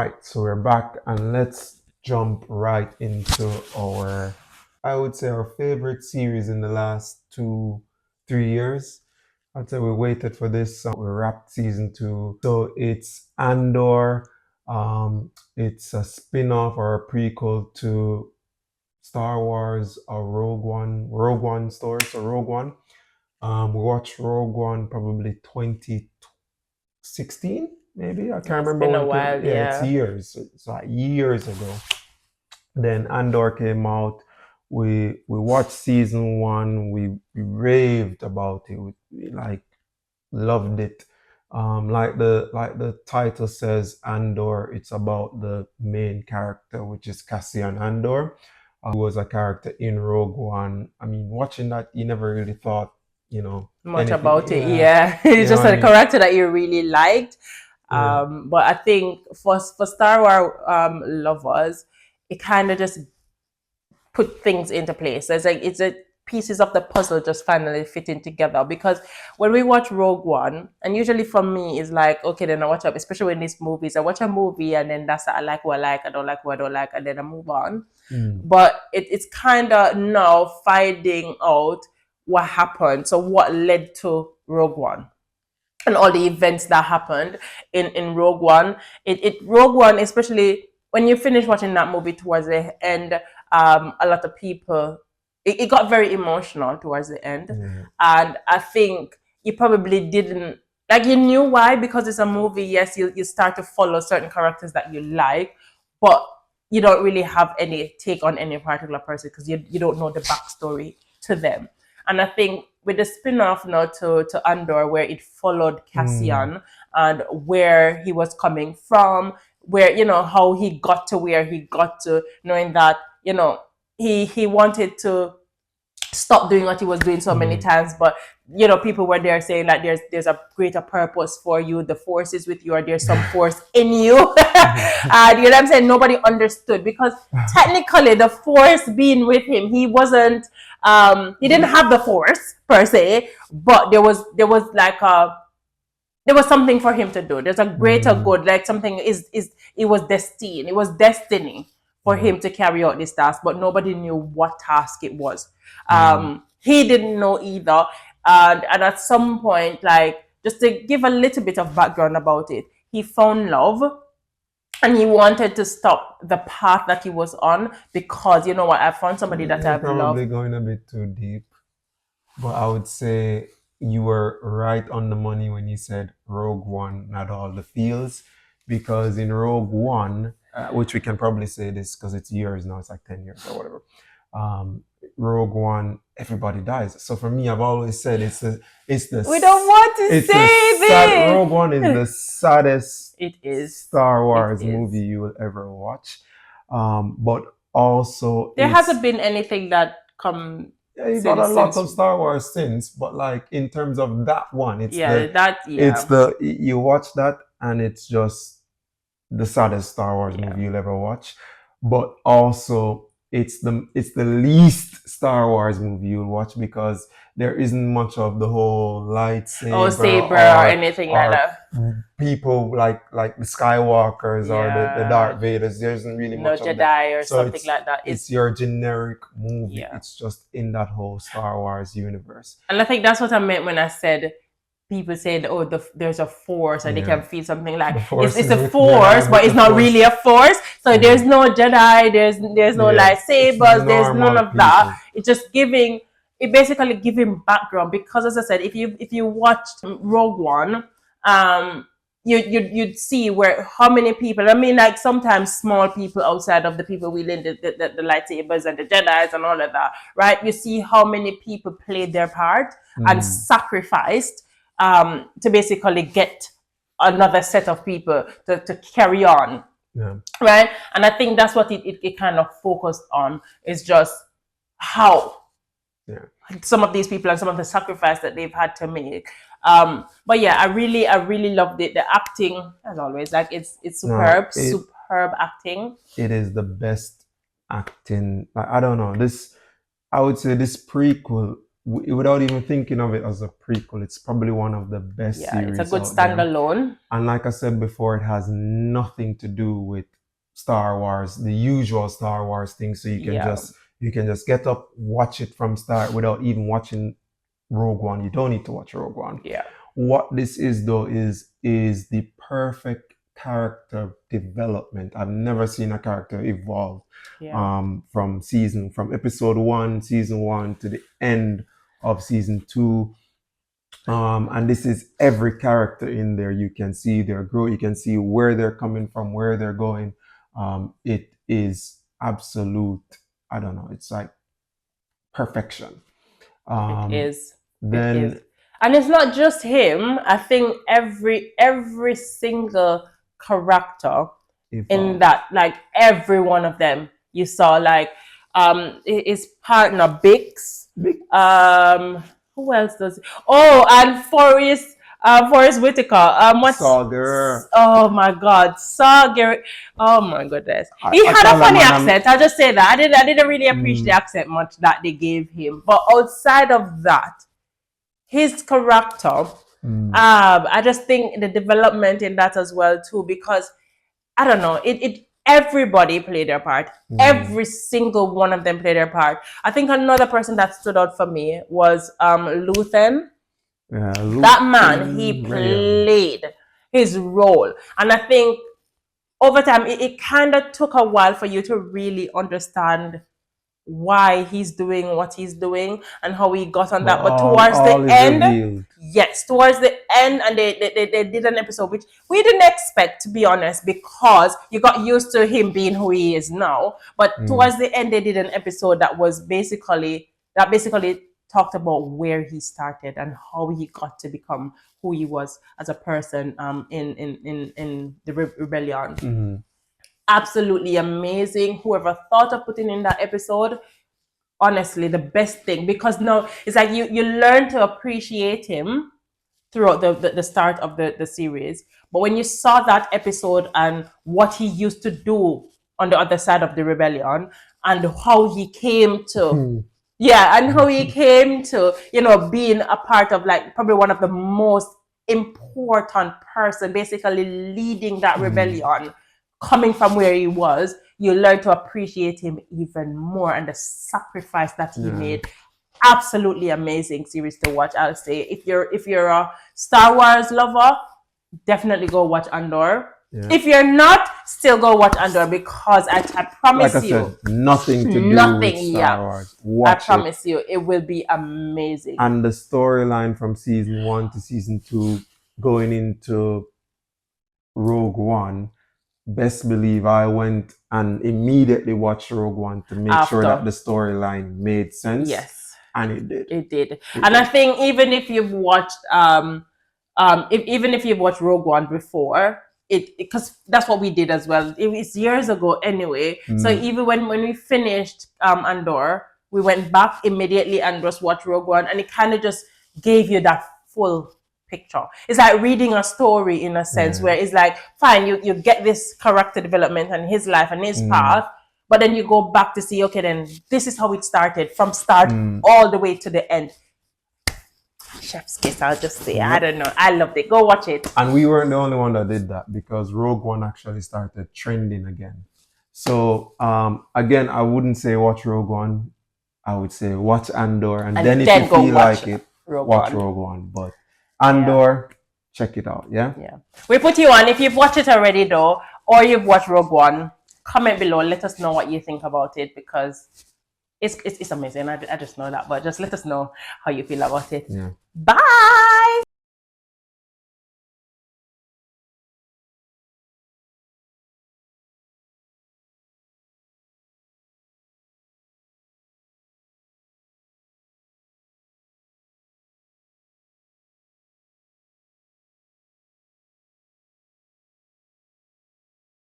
right, so we're back and let's jump right into I would say our favorite series in the last 3 years. I'd say we waited for this. We wrapped season 2. So it's Andor. It's a spin-off or a prequel to Star Wars or Rogue One story. So Rogue One. We watched Rogue One probably 2016, maybe. I can't It's remember been when a it came. while, Yeah, it's yeah. years. It's like years ago. Then Andor came out. We watched season 1. We raved about it. We like loved it. Like the title says, Andor. It's about the main character, which is Cassian Andor, who was a character in Rogue One. I mean, watching that, you never really thought, Much anything. about it, Yeah, yeah. you It's know just what I a mean. character that you really liked. Yeah. But I think for Star Wars lovers, it kind of just put things into place. It's a pieces of the puzzle just finally fitting together. Because when we watch Rogue One, and usually for me it's like, okay, then I watch up, especially when these movies, I watch a movie and then that's it. I like what I like, I don't like what I don't like, and then I move on. Mm. But it's kind of now finding out what happened. So what led to Rogue One and all the events that happened in Rogue One. It Rogue One, especially when you finish watching that movie towards the end, a lot of people, it got very emotional towards the end, Yeah. and I think you probably didn't, like, you knew why, because it's a movie. Yes, you start to follow certain characters that you like, but you don't really have any take on any particular person because you don't know the backstory to them. And I think with the spin-off now to Andor, where it followed Mm. Cassian and where he was coming from, where, how he got to where he got to, knowing that, he wanted to stop doing what he was doing so many Mm. times, but people were there saying that there's a greater purpose for you, the force is with you, or there's some force in you. And you know what I'm saying, nobody understood, because technically the force being with him, he didn't have the force per se, but there was like a there was something for him to do. There's a greater Mm. good, like something is it was destined. It was destiny for Yeah. him to carry out this task, but nobody knew what task it was. Mm. He didn't know either, and at some point, like, just to give a little bit of background about it, he found love. And he wanted to stop the path that he was on, because, you know what, I found somebody that You're I've probably loved. going a bit too deep, but I would say you were right on the money when you said Rogue One, not all the feels, because in Rogue One, which we can probably say this because it's years now, it's like 10 years or whatever. Um, Rogue One, everybody dies. So for me, I've always said We don't want to it's the say sad. Rogue One is this. the saddest It is. Star It Wars movie is. you will ever watch. But also There hasn't it's been anything that come yeah, you got a lot since. of Star Wars since, but like in terms of that one, Yeah, that, it's yeah, the you watch that and it's just the saddest Star Wars yeah. movie you'll ever watch. But also it's the least Star Wars movie you'll watch because there isn't much of the whole Or lightsaber saber or anything like or that. people like the Skywalkers or the Yeah, Darth Vaders. There isn't really no much of that. Jedi or So something like that. it's your generic movie. Yeah, It's just in that whole Star Wars universe. and I think that's what I meant when I said people said, "Oh, there's a force," and they Yeah. can feel something like The it's Force it's is a with force, Jedi, but but the it's not Force, really a force. So yeah, there's no Jedi, there's no yeah, it's lightsabers, there's none normal of that. people. It's just giving it basically giving background, because, as I said, if you watched Rogue One, um, you'd see where how many people. I mean, like, sometimes small people outside of the people wielding the lightsabers and the Jedi's and all of that, right? You see how many people played their part and Mm, sacrificed, to basically get another set of people to carry on, yeah, right? And I think that's what it kind of focused on, is just how yeah. some of these people and some of the sacrifice that they've had to make. But yeah, I really loved it. The acting, as always, like, it's No, superb acting. it is the best acting. I don't know this. I would say this prequel. without even thinking of it as a prequel, it's probably one of the best Yeah, it's a series good out there. standalone. And like I said before, it has nothing to do with Star Wars, the usual Star Wars thing. So Yeah, you can just get up, watch it from start without even watching Rogue One. You don't need to watch Rogue One. yeah, What this is though is the perfect character development. I've never seen a character evolve yeah. from episode one, season one to the end of season two. And this is every character in there. You can see their growth. You can see where they're coming from, where they're going. It is absolute. I don't know. It's like perfection. It Um, is. It is. then And it's not just him. I think every single character in evolve. that, like every one of them, you saw like his partner Bix. Big Um who else does it? Oh, and Forrest Whitaker. What's Sagar. oh my god, Saw Gary. Oh my goodness. He I had a tell a funny man, accent. I'll just say that. I didn't really appreciate the mm, accent much that they gave him. But outside of that, his character, mm, I just think the development in that as well too, because I don't know, it everybody played their part. mm. Every single one of them played their part. I think another person that stood out for me was Luthen. Yeah, That man, he Luthen Rayon. played his role. And I think over time it kind of took a while for you to really understand why he's doing what he's doing and how he got on But that. But towards the all is end, revealed. yes, towards the end, and they did an episode which we didn't expect, to be honest, because you got used to him being who he is now. But Mm, towards the end, they did an episode that basically talked about where he started and how he got to become who he was as a person in the rebellion. mm, Absolutely amazing. Whoever thought of putting in that episode, honestly, the best thing, because now it's like you learn to appreciate him throughout the start of the series. But when you saw that episode and what he used to do on the other side of the rebellion and how he came to, mm. yeah, and how he came to, being a part of like probably one of the most important person, basically leading that Mm, rebellion, coming from where he was, you learn to appreciate him even more and the sacrifice that he yeah, made. Absolutely amazing series to watch. I'll say if you're a Star Wars lover, definitely go watch Andor. yeah. If you're not, still go watch Andor because I Like I promise you, said, nothing to do with nothing. Star Yeah, Wars. I Watch it. promise you, it will be amazing. And the storyline from season one to season two, going into Rogue One, best believe I went and immediately watched Rogue One to make sure that After, the storyline made sense. yes, And it did. it did. It And I did. think even if you've watched even if you've watched Rogue One before, it because that's what we did as well. It was years ago anyway. So Mm, even when we finished Andor, we went back immediately and just watched Rogue One, and it kind of just gave you that full picture. It's like reading a story in a sense yeah. where it's like, fine, you get this character development and his life and his Mm, path, but then you go back to see, okay, then this is how it started from start mm, all the way to the end. Chef's kiss, I'll just say. I yep. don't know. I loved it. Go watch it. And we weren't the only one that did that because Rogue One actually started trending again. So again, I wouldn't say watch Rogue One. I would say watch Andor, and then And if you then go feel watch like it, Rogue watch One. Rogue One. But Yeah. Andor, check it out. Yeah. Yeah. We put you on. If you've watched it already though, or you've watched Rogue One, comment below. Let us know what you think about it because it's amazing. I just know that. But just let us know how you feel about it. Yeah. Bye.